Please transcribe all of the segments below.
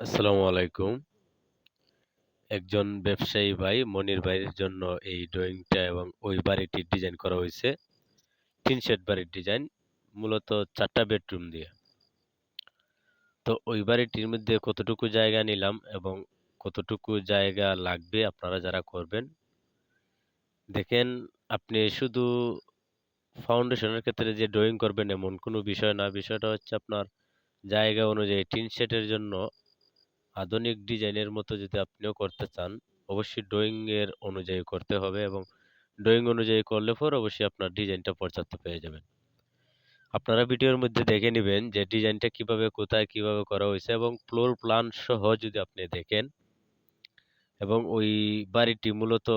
আসসালামু আলাইকুম। একজন ব্যবসায়ী ভাই মনির ভাইয়ের জন্য এই ড্রয়িংটা এবং ওই বাড়িটির ডিজাইন করা হইছে। টিন শেড বাড়ির ডিজাইন। মূলত ৪ টা বেডরুম দিয়ে। তো ওই বাড়িটির মধ্যে কতটুকু জায়গা নিলাম এবং কতটুকু জায়গা লাগবে আপনারা যারা করবেন। দেখেন, আপনি শুধু ফাউন্ডেশনের ক্ষেত্রে যে ড্রয়িং করবেন এমন কোনো বিষয় না। বিষয়টা হচ্ছে আপনার জায়গা অনুযায়ী টিন শেডের জন্য আধুনিক ডিজাইনের মতো যদি আপনিও করতে চান, অবশ্যই ড্রয়িং এর অনুযায়ী করতে হবে এবং ড্রয়িং অনুযায়ী করলে পর অবশ্যই আপনার ডিজাইনটা পর্যাপ্ত পেয়ে যাবেন। আপনারা ভিডিওর মধ্যে দেখে নিবেন যে ডিজাইনটা কিভাবে কোথায় কিভাবে করা হয়েছে এবং ফ্লোর প্ল্যান সহ যদি আপনি দেখেন এবং ওই বাড়িটি মূলত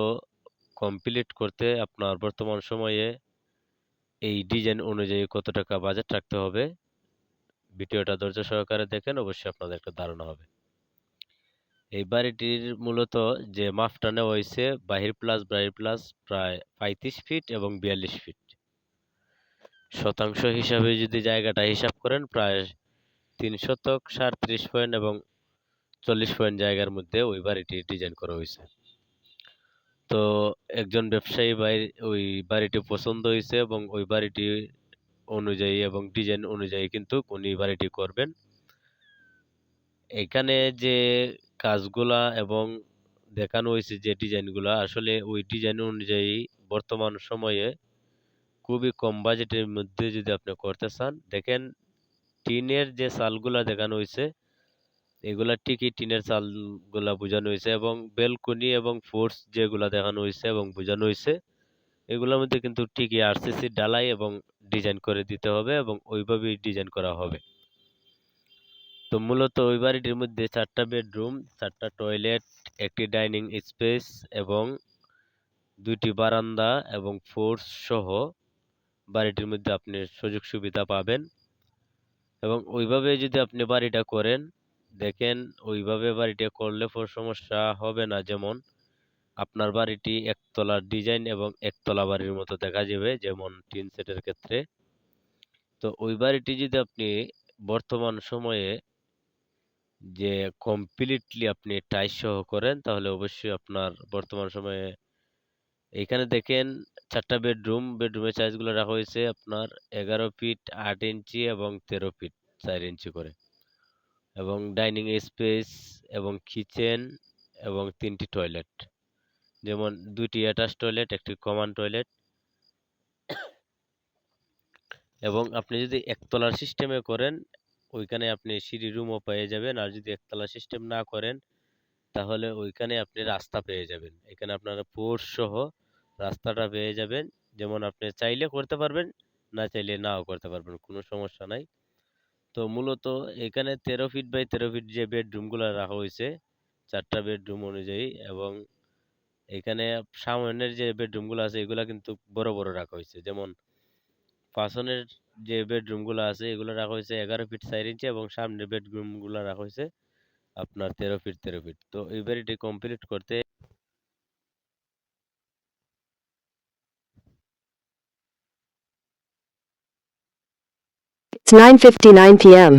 কমপ্লিট করতে আপনার বর্তমান সময়ে এই ডিজাইন অনুযায়ী কত টাকা বাজেট রাখতে হবে, ভিডিওটা ধৈর্য সহকারে দেখেন অবশ্যই আপনাদের একটা ধারণা হবে। এই বাড়িটির মূলত যে মাপটা নেওয়া হইছে বাহির প্লাস বাহির প্লাস প্রায় ৩৫ ফিট এবং ৪২ ফিট। শতাংশ হিসাবে যদি জায়গাটা হিসাব করেন প্রায় ৩ শতক ৩৭ পয়েন্ট এবং ৪০ পয়েন্ট জায়গার মধ্যে ওই বাড়িটি ডিজাইন করা হইছে। তো একজন ব্যবসায়ী ভাই ওই বাড়িটি পছন্দ হইছে এবং ওই বাড়িটি অনুযায়ী এবং ডিজাইন অনুযায়ী কিন্তু উনি বাড়িটি করবেন। এখানে যে কাজগুলা এবং দেখানো হয়েছে যে ডিজাইনগুলা আসলে ওই ডিজাইন অনুযায়ী বর্তমান সময়ে খুবই কম বাজেটের মধ্যে যদি আপনি করতে চান, দেখেন টিনের যে চালগুলা দেখানো হয়েছে এগুলা ঠিকই টিনের চালগুলা বোঝানো হয়েছে এবং বেলকনি এবং ফোর্স যেগুলা দেখানো হয়েছে এবং বোঝানো হয়েছে এগুলোর মধ্যে কিন্তু ঠিকই আরসিসি ঢালাই এবং ডিজাইন করে দিতে হবে এবং ওইভাবেই ডিজাইন করা হবে। তো মূলত ওই বাড়িটির মধ্যে ৪ টা বেডরুম, ৪ টা টয়লেট, একটি ডাইনিং স্পেস এবং ২ টি বারান্দা এবং ফোর্স সহ বাড়িটির মধ্যে আপনি সুযোগ সুবিধা পাবেন এবং ওইভাবে যদি আপনি বাড়িটা করেন, দেখেন ওইভাবে বাড়িটা করলে পর সমস্যা হবে না। যেমন আপনার বাড়িটি একতলার ডিজাইন এবং একতলা বাড়ির মতো দেখা যাবে যেমন টিন সেটের ক্ষেত্রে। তো ওই বাড়িটি যদি আপনি বর্তমান সময়ে যে কমপ্লিটলি আপনি টাইলস সহ করেন তাহলে অবশ্যই আপনার বর্তমান সময়ে এইখানে দেখেন ৪ টা বেডরুম, বেডরুমের সাইজগুলো রাখা হয়েছে আপনার ১১ ফিট ৮ ইঞ্চি এবং ১৩ ফিট ৪ ইঞ্চি করে এবং ডাইনিং স্পেস এবং কিচেন এবং ৩ টি টয়লেট। যেমন ২ টি অ্যাটাচ টয়লেট, একটি কমন টয়লেট এবং আপনি যদি একতলার সিস্টেমে করেন ওইখানে আপনি সিঁড়ি রুমও পেয়ে যাবেন। আর যদি একতলা সিস্টেম না করেন তাহলে ওইখানে আপনি রাস্তা পেয়ে যাবেন। এখানে আপনারা পোর্চ সহ রাস্তাটা পেয়ে যাবেন। যেমন আপনি চাইলে করতে পারবেন, না চাইলে নাও করতে পারবেন। কোনো সমস্যা নাই। তো মূলত এখানে ১৩ ফিট বাই ১৩ ফিট যে বেডরুমগুলা রাখা হইছে ৪ টা বেডরুম অনুযায়ী এবং এখানে সামনের যে বেডরুমগুলো আছে এগুলা কিন্তু বড়, বড় রাখা হইছে। যেমন পাছনের যে বেডরুমগুলো আছে এগুলো রাখা হয়েছে ১১ ফিট ৪ ইঞ্চি এবং সামনের বেডরুমগুলো রাখা হয়েছে আপনার ১৩ ফিট ১৩ ফিট। তো এই বাড়িটি কমপ্লিট করতে It's 9:59 p.m.